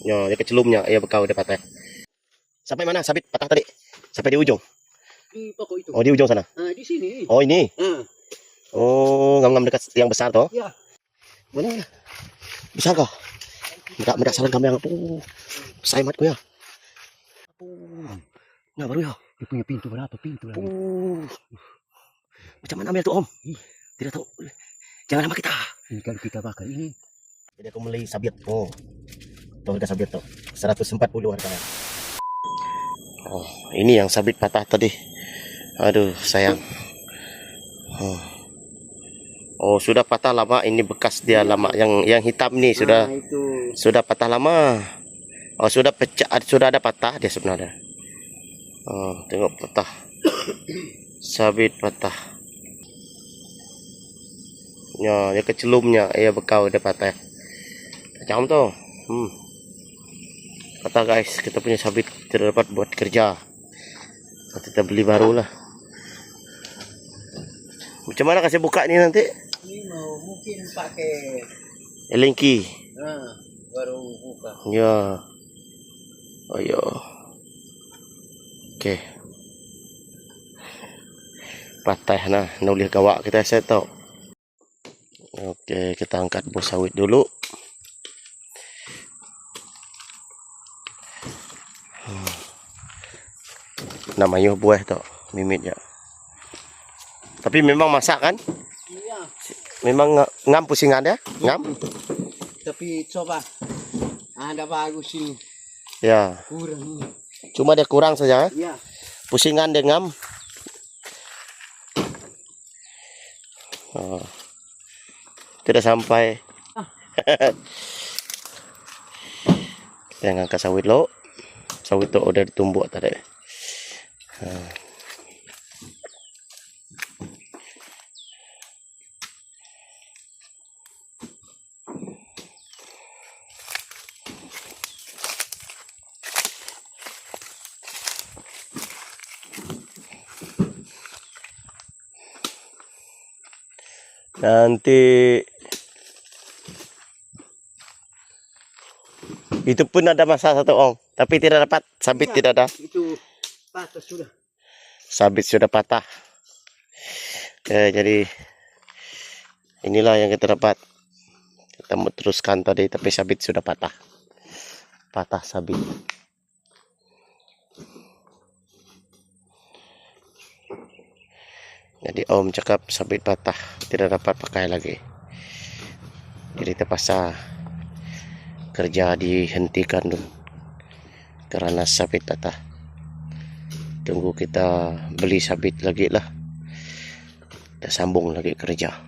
Ya, dia kecelumnya, ya bekau dia patah. Sampai mana sabit patah tadi? Sampai di ujung. Di pokok itu. Oh, di ujung sana. Di sini. Oh, ini. Oh, ngam-ngam dekat yang besar toh? Ya. Mana? Besar kah? Mendak saran kami yang besar matku ya. Nah, baru ya. Dia punya pintu berapa pintu lagi? Macam mana ambil tuh, Om? Tidak tahu. Jangan lama kita. Ini kalau kita bakar ini. Jadi aku beli sabit. Oh. Tuh harga sabit tuh. 140 harganya. Oh, ini yang sabit patah tadi. Aduh, sayang. Oh, sudah patah lama. Ini bekas dia lama. Yang hitam nih sudah patah lama. Oh, sudah pecah. Sudah ada patah dia sebenarnya. Oh, tengok patah. Sabit patah. Ya, dia kecelumnya. Ya, bekau dia patah. Macam tuh. Patah guys. Kita punya sabit tidak dapat buat kerja. Kita beli baru lah. Macam mana kasih buka ni nanti? Ini mau mungkin pakai Elengki. baru buka. Ya. Oh yo. Okey. Patah nah, boleh gawak kita set tau. Okey, kita angkat bos sawit dulu. Namanya buah tau, mimit ya. Tapi memang masak kan? Iya. Memang ngam pusingan dia? Ngam? Tapi coba ada bagus ini. Ya. Kurang. Cuma dia kurang saja. Iya. Pusingan dia ngam. Oh. Tidak sampai. Kita ngangkat sawit lo. Sawit tu udah ditumbuk tadi. Nanti itu pun ada masalah satu Om, tapi tidak dapat sabit, tidak ada. Itu patah sudah. Sabit sudah patah. Jadi inilah yang kita dapat. Kita mau teruskan tadi, tapi sabit sudah patah. Patah sabit. Jadi Om cakap sabit patah, tidak dapat pakai lagi. Jadi terpaksa kerja dihentikan dulu karena sabit patah. Tunggu kita beli sabit lagi lah. Kita sambung lagi kerja.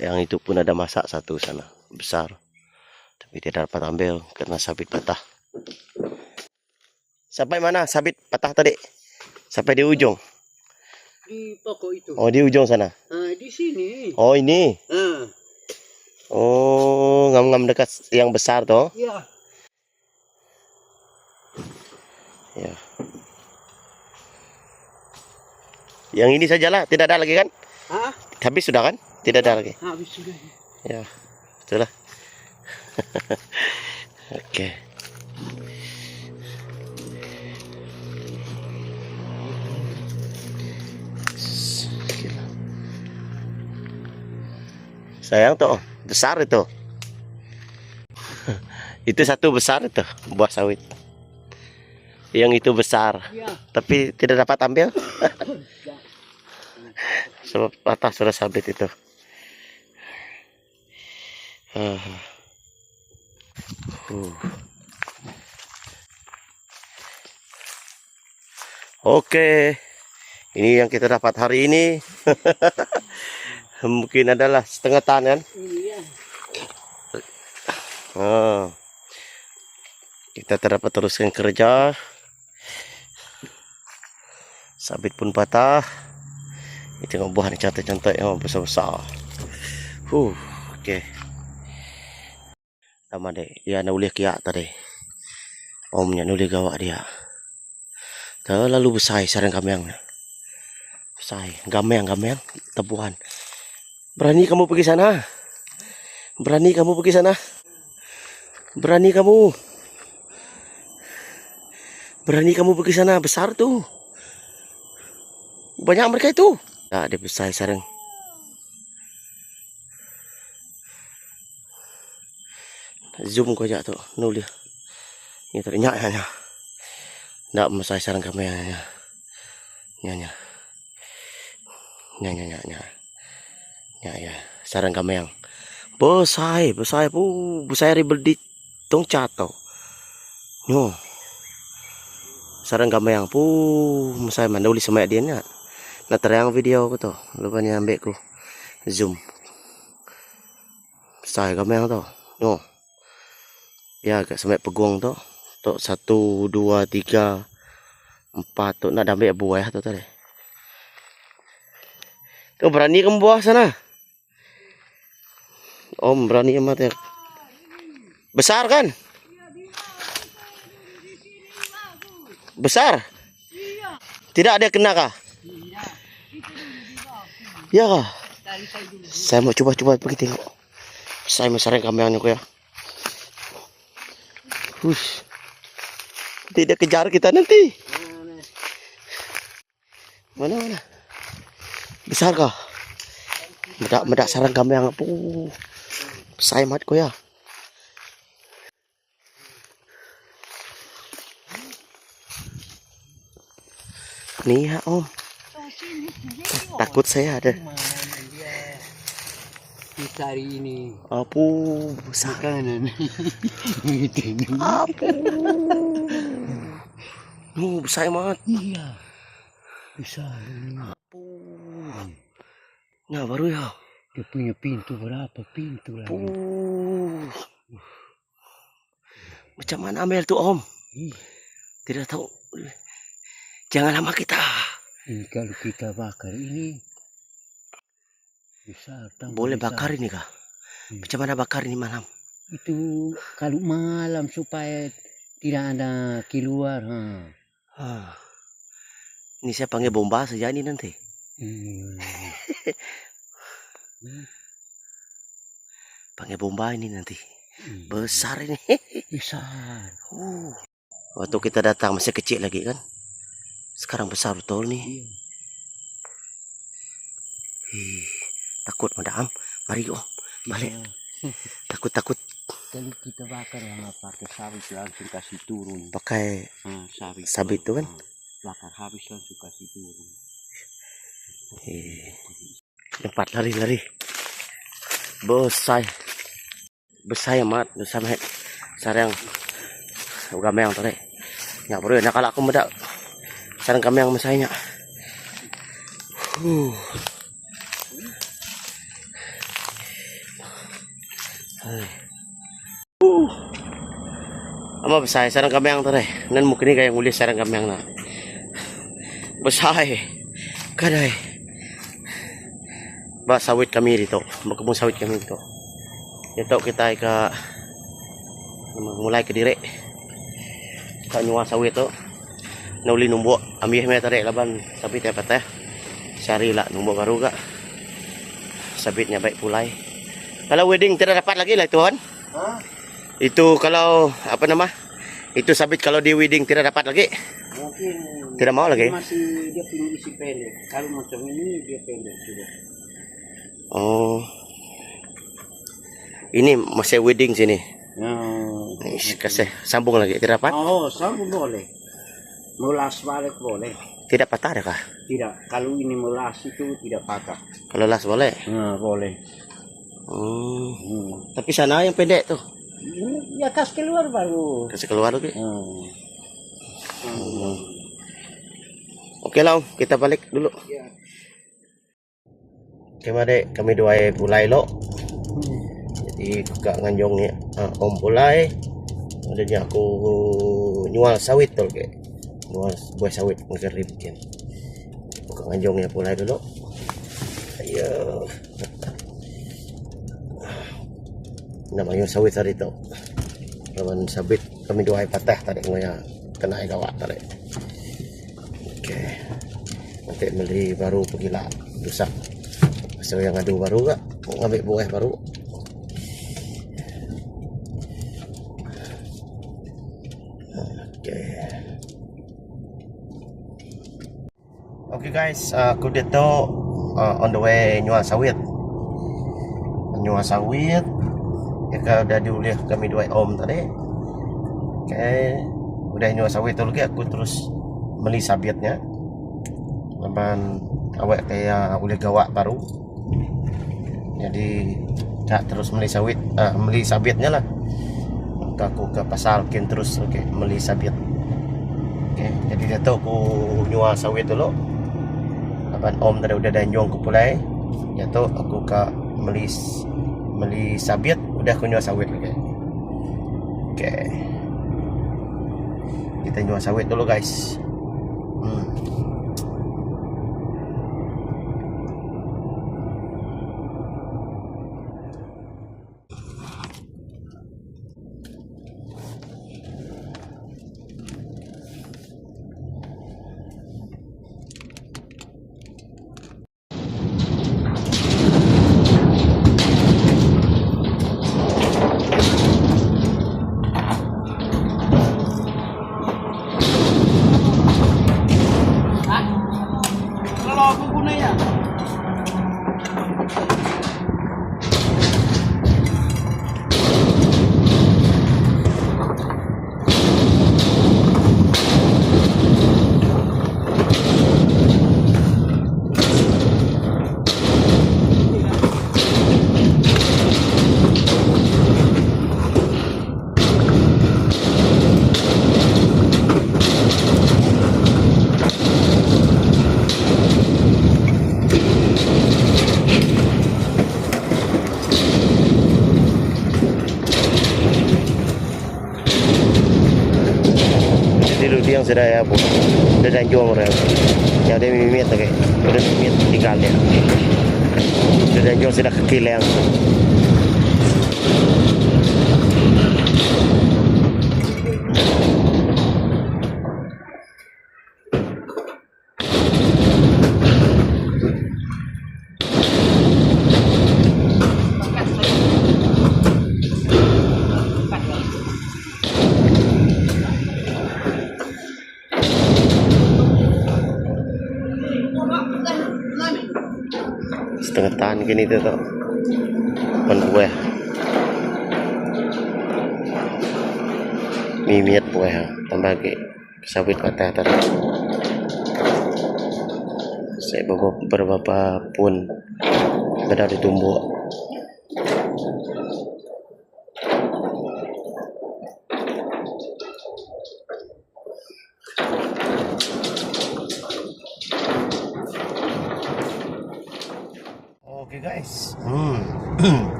Yang itu pun ada masak satu sana besar, tapi tidak dapat ambil karena sabit patah. Sampai mana sabit patah tadi? Sampai di ujung. Di pokok itu. Oh, di ujung sana. Di sini. Oh, ini. Oh, ngam-ngam dekat yang besar toh? Iya. Ya. Yang ini sajalah, tidak ada lagi kan? Habis sudah kan? Tidak ada lagi. Habis sudah. Ya, betul lah. Oke. Sayang tuh, besar itu. Itu satu besar itu, buah sawit. Yang itu besar, tapi tidak dapat ambil. Sebab patah sudah sabit itu. Oke, ini yang kita dapat hari ini. Mungkin adalah setengah tan kan? Iya. Kita terdapat teruskan kerja. Sabit pun patah. Ini tengok buah ni cantik-cantik, besar-besar. Oke. Tama deh. Dia nauli kiak tadi. Omnya nauli gawak dia. Terlalu besar sarang kamyang. Besar. Gamyang. Tepuhan. Berani kamu pergi sana. Berani kamu pergi sana. Berani kamu. Berani kamu pergi sana. Besar tuh. Banyak mereka itu. Nah, dia besar sarang. Zoom ko aja tuh. Nulis. Ini ternyata ya. Nggak masai sarang kamera. Nya. Ya. Sarang kamera. Besar ribet di tong cato. Nyo. Sarang kamera masai mana nulis sama dia nya. Nah terang video ko to. Lupa niya ambil ko. Zoom. Besar kamera to. Nyo. Ya agak sampai peguang tu. Tok 1, 2, 3, 4 tu nak ambil buah tu tadi. Tu berani kamu buah sana? Om berani amat ya. Besar kan? Besar? Tidak ada kena kah? Ya kah? Saya mau coba pergi tengok. Saya mau sarang kameranya ko ya. Tidak kejar kita nanti. Mana? Besar kah? Medak sarang kami yang besar mat ko ya. Nih ya om. Takut saya ada. Kita hari ini. Apu besar Kanan. Apu. Besar mat. Iya. Besar ini. Apu. Nah baru ya. Dia punya pintu berapa pintu lagi? Macam mana ambil tu om? Tidak tahu. Jangan lama kita. Ini kalau kita bakar ini besar. Boleh bakar ini kah? Macam mana bakar ini malam? Itu kalau malam supaya tidak ada keluar. Ini saya panggil bomba saja ini nanti. Panggil bomba ini nanti. Besar ini. Besar. Waktu kita datang masih kecil lagi kan. Sekarang besar betul nih. Takut madam. Mari om. Balik. Takut. Kalau kita bakar pakai sabit langsung kasih turun. Pakai sabit itu kan. Bakar habis langsung kasih turun. Cepat lari. Besar amat. Besar mat. Sarang kami yang tadi. Ya bro, nak kalau aku medak sarang kami yang masanya. Ama besar sarang kami yang tadi. Nan mungkin kayak ngulis sarang kami yang na. Besar. Kadai. Ba sawit kami dito. Magkabong sawit kami dito. Ito kita ka mulai ke dire. Ka nyuwa sawit to. Nauli numbo. Amih me tare laban sabit ya patah. Sari lah numbo karuga. Sabitnya baik pulai. Kalau wedding tidak dapat lagi lah tuan. Itu kalau apa nama? Itu sabit kalau di wedding tidak dapat lagi. Mungkin tidak mau lagi. Masih dia punya isi pendek. Kalau macam ini dia pendek sudah. Oh. Ini masih wedding sini. Kasih sambung lagi tidak dapat? Oh, sambung boleh. Mulas balik boleh. Tidak patah ada kah? Tidak. Kalau ini mulas itu tidak patah. Kalau las boleh? Boleh. Tapi sana yang pendek tuh. Ya kas keluar baru. Kasih keluar lagi. Oke lah, Om. Kita balik dulu. Oke, Made, kami doai pulai lo. Jadi kakak nganjong ni om pulai. Adanya aku nyual sawit tol ke. Nyual buah sawit ngerim kan. Kakak nganjong ya pulai dulu. Ayo. Nama yung sawit tadi tu. Lawan sabit kami dua patah tadi ngoya kena gawat tadi. Okey. Nanti beli baru pergi lah rusak. Pasal yang ada baru gak ngambil buah baru. Okey. Okay guys, aku dito on the way nyuah sawit. Nyuah sawit. Ya udah diulih kami dua om tadi. Okay, udah nyuah sawit tu lagi aku terus beli sabitnya. Lepas awak kayak ulih gawak baru. Jadi tak terus beli sawit, beli sabitnya lah. Maka aku ke pasar kin terus beli sabit. Okay, jadi dia tahu aku nyuah sawit dulu. Lepas om tadi udah danjong ke pulai. Ya tu aku ke beli sabit, udah aku nyuah sawit lagi. Okay. Kita nyuah sawit dulu guys. Yang sudah ya bu, sudah danjong orang, yang ada mimit lagi, sudah mimit tinggal dia, sudah danjong sudah kekilang. Setengah tahan gini tu tau buah mimiat buah tambah ke sawit patah tadi saya beberapa pun benar ditumbuk. Oke guys,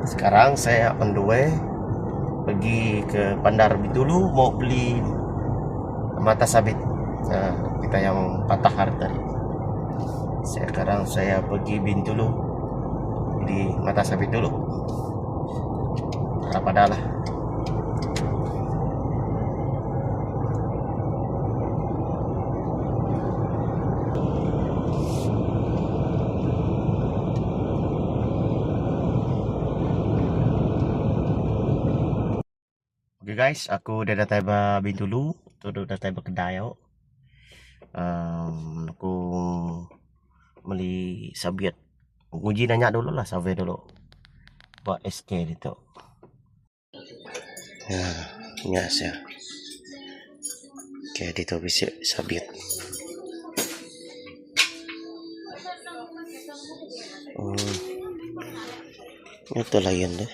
sekarang saya on the way pergi ke Bandar Bintulu mau beli mata sabit. Nah, kita yang patah hari tadi. Sekarang saya pergi Bintulu beli mata sabit dulu. Apa dah lah. Oke guys, aku udah datang ke Bintulu, udah datang ke kedai. Aku beli sabit. Uji nanya dulu lah survey dulu. Buat SK itu. Ya, nggak sih. Oke, itu bisa sabit. Itu lain deh.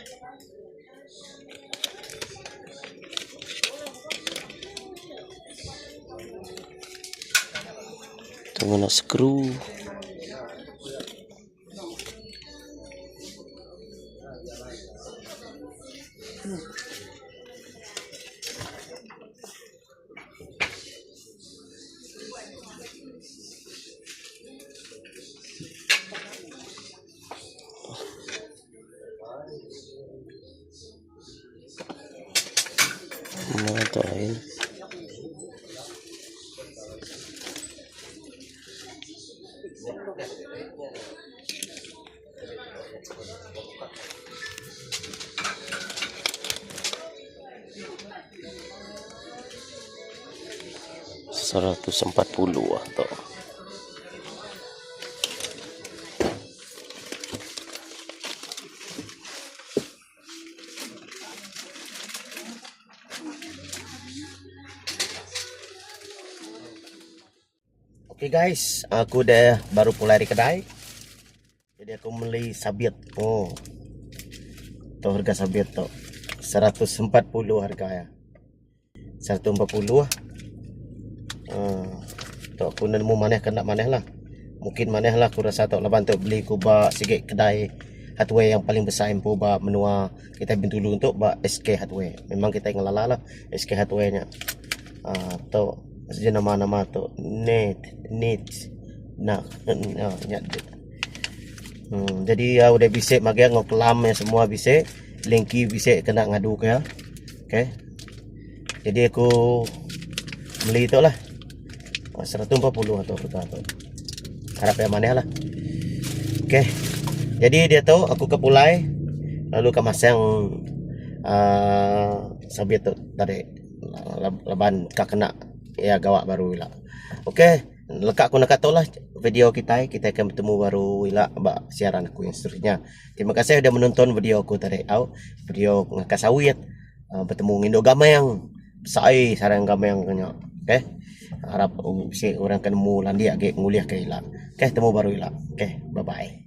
Tunggu nak skru. Mga to ayun. $140 to. Oke guys, aku udah baru pulang dari kedai. Jadi aku beli sabit. Oh, tuh harga sabit tuh 140 harga ya. 140. Tuh aku nemu maneh kena maneh lah. Mungkin maneh lah aku rasa tok laban tok beli ku ba sikit kedai hardware yang paling besar info ba menua kita dulu untuk ba SK Hardware. Memang kita ngelala lah SK Hardware-nya. Tuh saja nama-nama tuh net nah nyat. Jadi ya udah bisa mage ngoklam ya semua bisa linki bisa kena ngadu ke ya. Oke. Jadi aku beli itu lah 140 atau berapa tuh. Harap yang mana lah. Oke. Jadi dia tahu aku ke Pulai lalu ke masang sabit tuh tadi leban kak kena ya gawak baru lah. Oke, lekak aku nak lah video kita akan bertemu baru wila ba siaran aku yang seterusnya. Terima kasih sudah menonton video aku tadi. Video ngakas sawit bertemu Indo Gamayang sai sarang Gamayang kenya. Oke. Harap si orang ketemu landi agak nguliah ke ila. Oke, temu baru ila. Oke, bye bye.